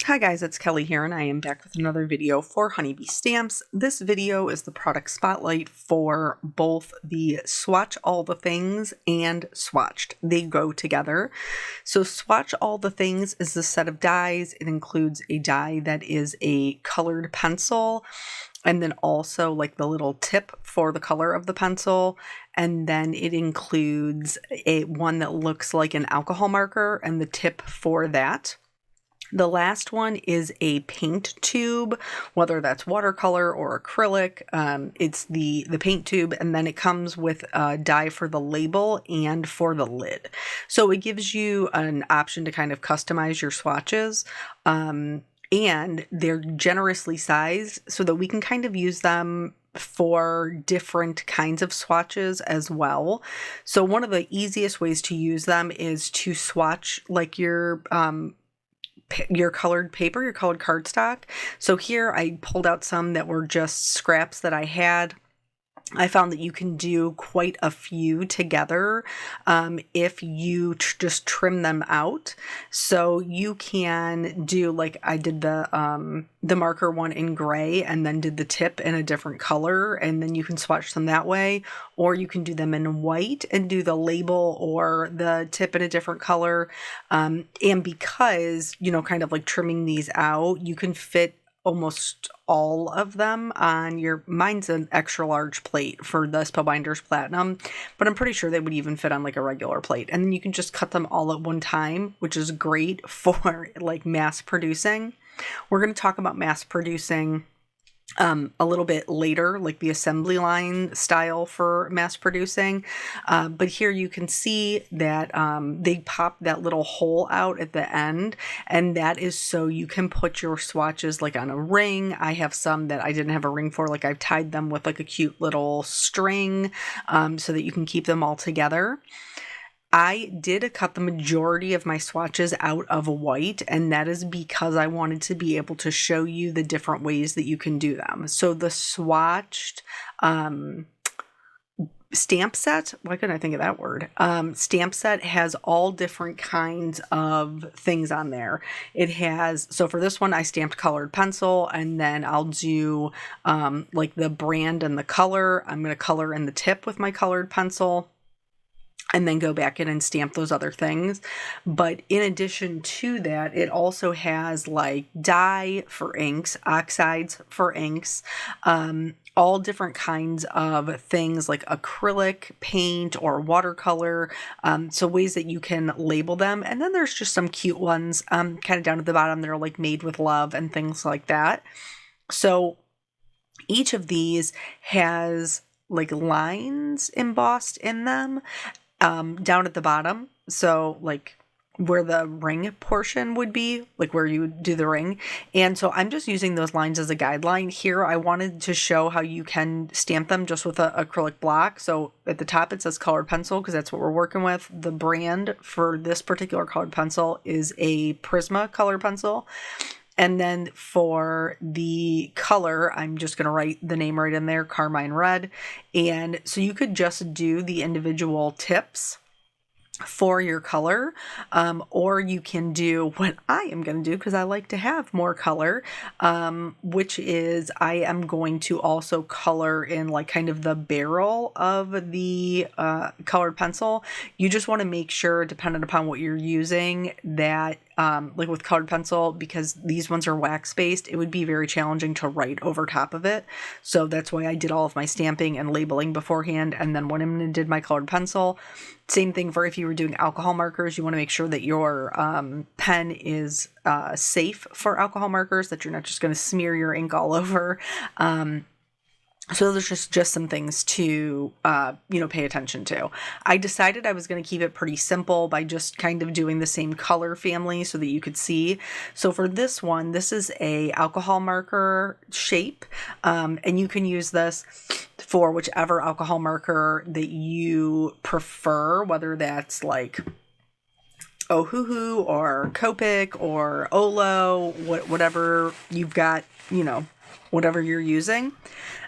Hi guys, it's Kelly here and I am back with another video for Honeybee Stamps. This video is the product spotlight for both the Swatch All The Things and Swatched. They go together. So Swatch All The Things is a set of dies. It includes a die that is a colored pencil, and then also like the little tip for the color of the pencil. And then it includes one that looks like an alcohol marker and the tip for that. The last one is a paint tube, whether that's watercolor or acrylic. It's the paint tube, and then it comes with a die for the label and for the lid. So it gives you an option to kind of customize your swatches. And they're generously sized so that we can kind of use them for different kinds of swatches as well. So one of the easiest ways to use them is to swatch like your colored paper, your colored cardstock. So here I pulled out some that were just scraps that I had. I found that you can do quite a few together if you just trim them out. So you can do like I did the marker one in gray and then did the tip in a different color, and then you can swatch them that way. Or you can do them in white and do the label or the tip in a different color. And because, kind of like trimming these out, you can fit almost all of them on mine's an extra large plate for the Spellbinders Platinum, but I'm pretty sure they would even fit on like a regular plate. And then you can just cut them all at one time, which is great for like mass producing. We're going to talk about mass producing a little bit later, like the assembly line style for mass producing. But here you can see that they pop that little hole out at the end, and that is so you can put your swatches like on a ring. I have some that I didn't have a ring for, like I've tied them with like a cute little string so that you can keep them all together. I did cut the majority of my swatches out of white, and that is because I wanted to be able to show you the different ways that you can do them. So the swatched stamp set, why couldn't I think of that word? Stamp set has all different kinds of things on there. It has, so for this one, I stamped colored pencil, and then I'll do like the brand and the color. I'm going to color in the tip with my colored pencil, and then go back in and stamp those other things. But in addition to that, it also has like dye for inks, oxides for inks, all different kinds of things like acrylic paint or watercolor. So ways that you can label them. And then there's just some cute ones kind of down at the bottom that are like made with love and things like that. So each of these has like lines embossed in them. Down at the bottom, so like where the ring portion would be, like where you would do the ring. And so I'm just using those lines as a guideline. Here I wanted to show how you can stamp them just with an acrylic block. So at the top it says colored pencil because that's what we're working with. The brand for this particular colored pencil is a Prisma colored pencil. And then for the color, I'm just going to write the name right in there, Carmine Red. And so you could just do the individual tips for your color, or you can do what I am going to do because I like to have more color, which is I am going to also color in like kind of the barrel of the colored pencil. You just want to make sure, depending upon what you're using, that like with colored pencil, because these ones are wax based, it would be very challenging to write over top of it. So that's why I did all of my stamping and labeling beforehand, and then went in and did my colored pencil. Same thing for if you were doing alcohol markers. You want to make sure that your pen is safe for alcohol markers, that you're not just going to smear your ink all over. So there's just some things to, pay attention to. I decided I was going to keep it pretty simple by just kind of doing the same color family so that you could see. So for this one, this is a alcohol marker shape, and you can use this for whichever alcohol marker that you prefer, whether that's like Ohuhu or Copic or Olo, whatever you've got, whatever you're using.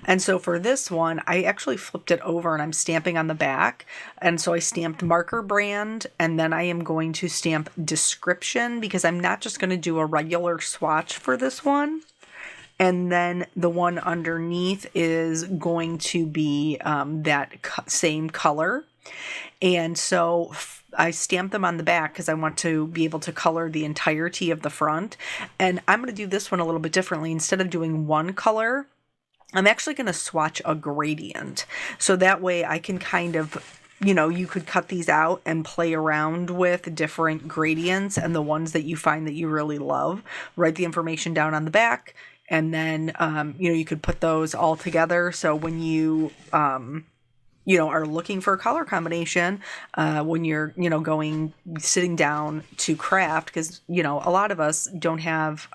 And so for this one, I actually flipped it over and I'm stamping on the back. And so I stamped marker brand, and then I am going to stamp description, because I'm not just going to do a regular swatch for this one. And then the one underneath is going to be that same color. And so I stamped them on the back because I want to be able to color the entirety of the front. And I'm going to do this one a little bit differently. Instead of doing one color, I'm actually going to swatch a gradient. So that way I can kind of, you could cut these out and play around with different gradients, and the ones that you find that you really love, write the information down on the back. And then, you could put those all together. So when you, are looking for a color combination, when you're, sitting down to craft, because, a lot of us don't have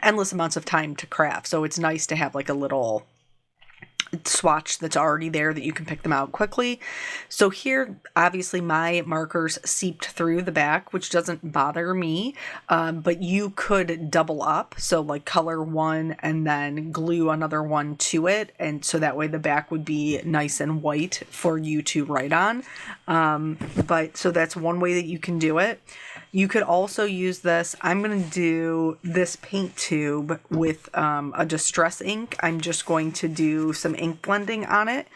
endless amounts of time to craft. So it's nice to have like a little swatch that's already there that you can pick them out quickly. So here, obviously my markers seeped through the back, which doesn't bother me, but you could double up. So like color one and then glue another one to it. And so that way the back would be nice and white for you to write on. But so that's one way that you can do it. You could also use this. I'm going to do this paint tube with a distress ink. I'm just going to do some ink blending on it,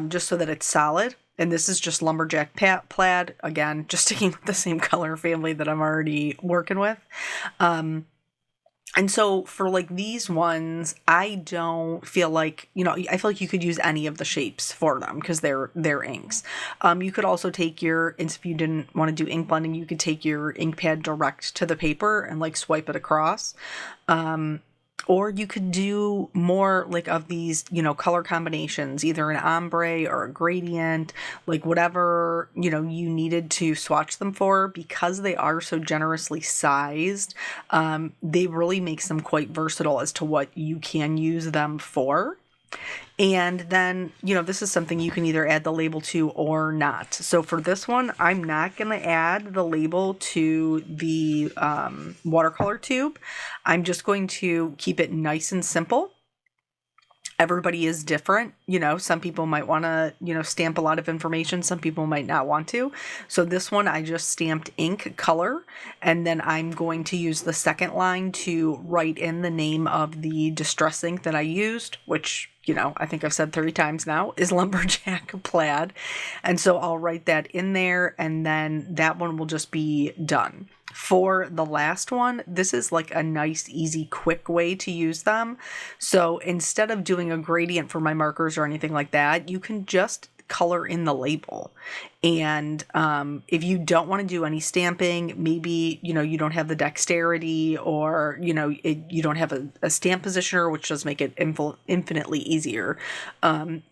just so that it's solid. And this is just lumberjack plaid. Again, just sticking with the same color family that I'm already working with. And so for like these ones, I don't feel like, I feel like you could use any of the shapes for them because they're inks. You could also take if you didn't want to do ink blending, you could take your ink pad direct to the paper and like swipe it across. Or you could do more like of these, color combinations, either an ombre or a gradient, like whatever, you needed to swatch them for. Because they are so generously sized, they really makes them quite versatile as to what you can use them for. And then, this is something you can either add the label to or not. So for this one, I'm not going to add the label to the watercolor tube. I'm just going to keep it nice and simple. Everybody is different. Some people might want to, stamp a lot of information. Some people might not want to. So this one, I just stamped ink color. And then I'm going to use the second line to write in the name of the distress ink that I used, which, I think I've said 30 times now, is lumberjack plaid. And so I'll write that in there, and then that one will just be done. For the last one, this is like a nice, easy, quick way to use them. So instead of doing a gradient for my markers or anything like that, you can just color in the label. And if you don't want to do any stamping, maybe, you don't have the dexterity, or, you don't have a stamp positioner, which does make it infinitely easier.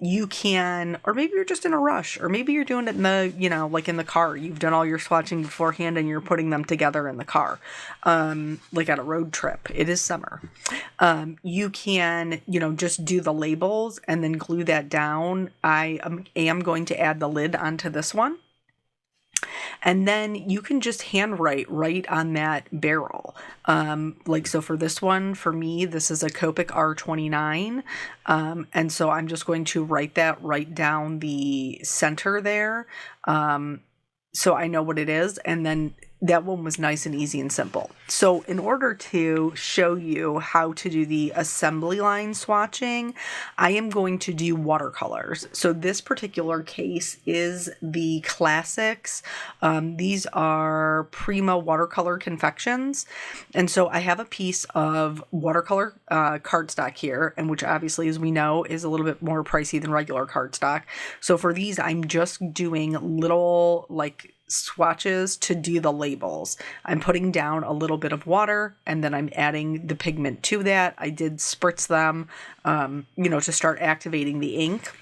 You can, or maybe you're just in a rush, or maybe you're doing it in the, like in the car. You've done all your swatching beforehand and you're putting them together in the car, like on a road trip. It is summer. You can, just do the labels and then glue that down. I am going to add the lid onto this one. And then you can just handwrite right on that barrel. So for this one, for me, this is a Copic R29. And so I'm just going to write that right down the center there. So I know what it is. And then that one was nice and easy and simple. So in order to show you how to do the assembly line swatching, I am going to do watercolors. So this particular case is the Classics. These are Prima watercolor confections. And so I have a piece of watercolor cardstock here, and which obviously, as we know, is a little bit more pricey than regular cardstock. So for these, I'm just doing little swatches to do the labels. I'm putting down a little bit of water, and then I'm adding the pigment to that. I did spritz them, to start activating the ink.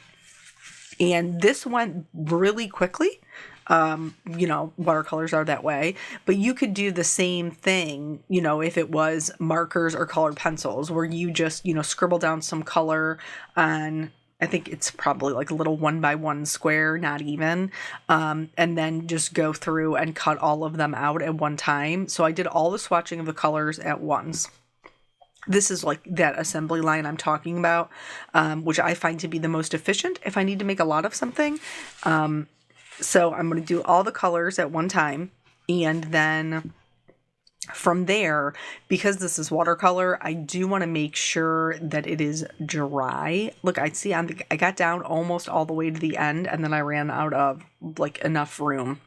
And this went really quickly. Watercolors are that way, but you could do the same thing, if it was markers or colored pencils, where you just, scribble down some color on, I think it's probably like a little 1x1 square, not even, and then just go through and cut all of them out at one time. So I did all the swatching of the colors at once. This is like that assembly line I'm talking about, which I find to be the most efficient if I need to make a lot of something. So I'm going to do all the colors at one time, and then from there, because this is watercolor, I do want to make sure that it is dry. Look, I see I got down almost all the way to the end, and then I ran out of like enough room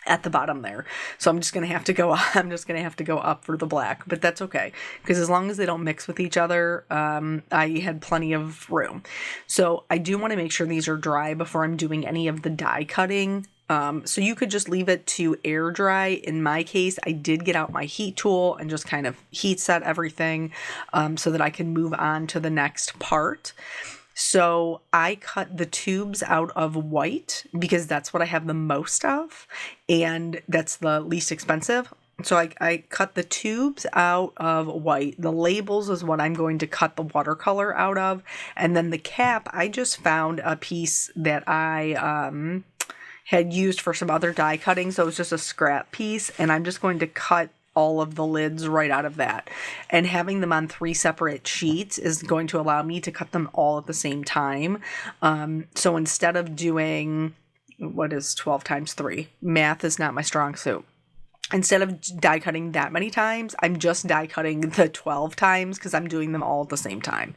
at the bottom there. So I'm just going to have to go up for the black, but that's okay. Because as long as they don't mix with each other, I had plenty of room. So I do want to make sure these are dry before I'm doing any of the die cutting. So you could just leave it to air dry. In my case, I did get out my heat tool and just kind of heat set everything, so that I can move on to the next part. So I cut the tubes out of white because that's what I have the most of, and that's the least expensive. So I cut the tubes out of white. The labels is what I'm going to cut the watercolor out of. And then the cap, I just found a piece that I had used for some other die cutting. So it was just a scrap piece, and I'm just going to cut all of the lids right out of that. And having them on 3 separate sheets is going to allow me to cut them all at the same time. So instead of doing, what is 12 times 3? Math is not my strong suit. Instead of die cutting that many times, I'm just die cutting the 12 times because I'm doing them all at the same time.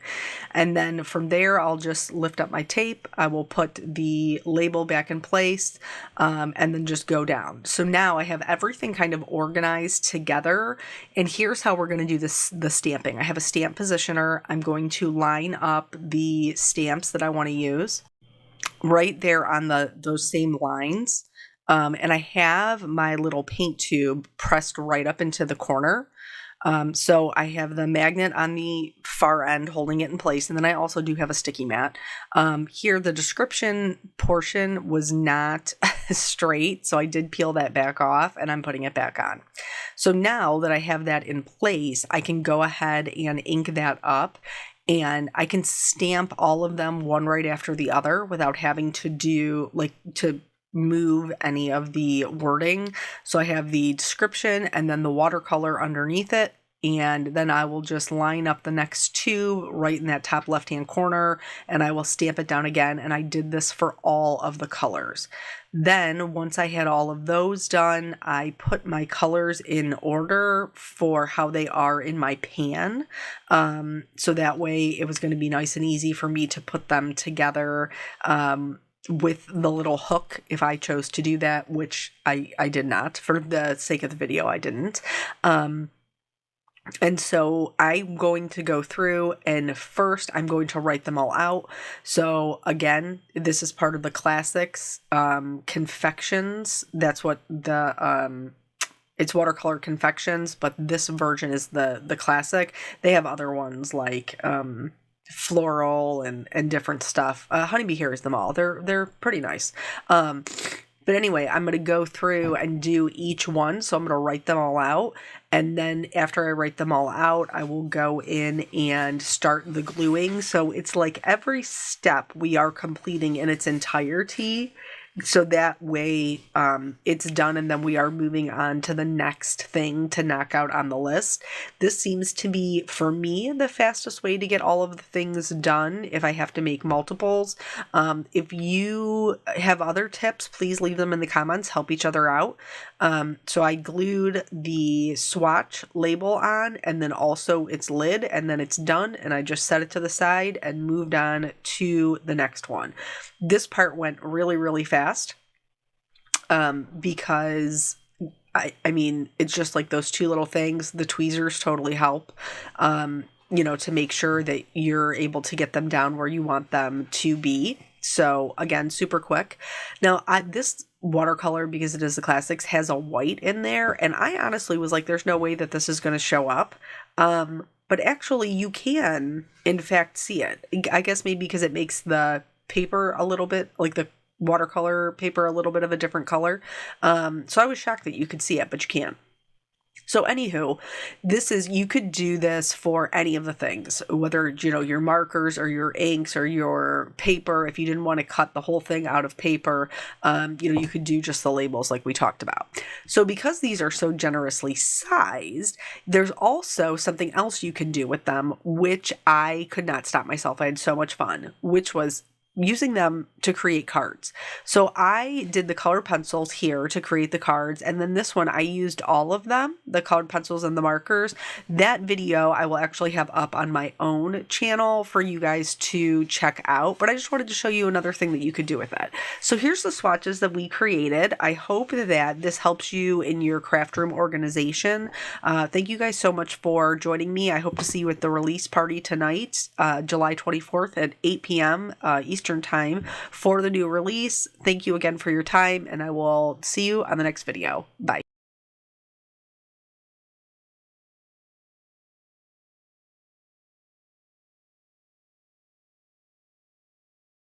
And then from there, I'll just lift up my tape. I will put the label back in place, and then just go down. So now I have everything kind of organized together. And here's how we're going to do this, the stamping. I have a stamp positioner. I'm going to line up the stamps that I want to use right there on those same lines. And I have my little paint tube pressed right up into the corner. So I have the magnet on the far end holding it in place. And then I also do have a sticky mat. Here, the description portion was not straight. So I did peel that back off, and I'm putting it back on. So now that I have that in place, I can go ahead and ink that up. And I can stamp all of them one right after the other without having to to move any of the wording. So I have the description and then the watercolor underneath it. And then I will just line up the next 2 right in that top left-hand corner, and I will stamp it down again. And I did this for all of the colors. Then once I had all of those done, I put my colors in order for how they are in my pan. So that way it was going to be nice and easy for me to put them together, with the little hook if I chose to do that, which I did not. For the sake of the video, I didn't. And so I'm going to go through, and first I'm going to write them all out. So again, this is part of the classics confections. That's what the it's watercolor confections, but this version is the classic. They have other ones like floral and different stuff. Honeybee hears them all. They're pretty nice. But anyway, I'm going to go through and do each one. So I'm going to write them all out. And then after I write them all out, I will go in and start the gluing. So it's like every step we are completing in its entirety. So that way it's done, and then we are moving on to the next thing to knock out on the list. This seems to be, for me, the fastest way to get all of the things done if I have to make multiples. If you have other tips, please leave them in the comments. Help each other out. So I glued the swatch label on, and then also its lid, and then it's done, and I just set it to the side and moved on to the next one. This part went really, really fast, because I mean, it's just like those 2 little things. The tweezers totally help, to make sure that you're able to get them down where you want them to be. So again, super quick. Now, this watercolor, because it is the classics, has a white in there, and I honestly was like, there's no way that this is going to show up. But actually you can, in fact, see it. I guess maybe because it makes the paper a little bit, like the watercolor paper, a little bit of a different color. So I was shocked that you could see it, but you can. So anywho, you could do this for any of the things, whether, your markers or your inks or your paper. If you didn't want to cut the whole thing out of paper, you could do just the labels like we talked about. So because these are so generously sized, there's also something else you can do with them, which I could not stop myself. I had so much fun, which was using them to create cards. So I did the colored pencils here to create the cards. And then this one, I used all of them, the colored pencils and the markers. That video I will actually have up on my own channel for you guys to check out. But I just wanted to show you another thing that you could do with it. So here's the swatches that we created. I hope that this helps you in your craft room organization. Thank you guys so much for joining me. I hope to see you at the release party tonight, July 24th at 8 p.m. Eastern Time for the new release. Thank you again for your time, and I will see you on the next video. Bye.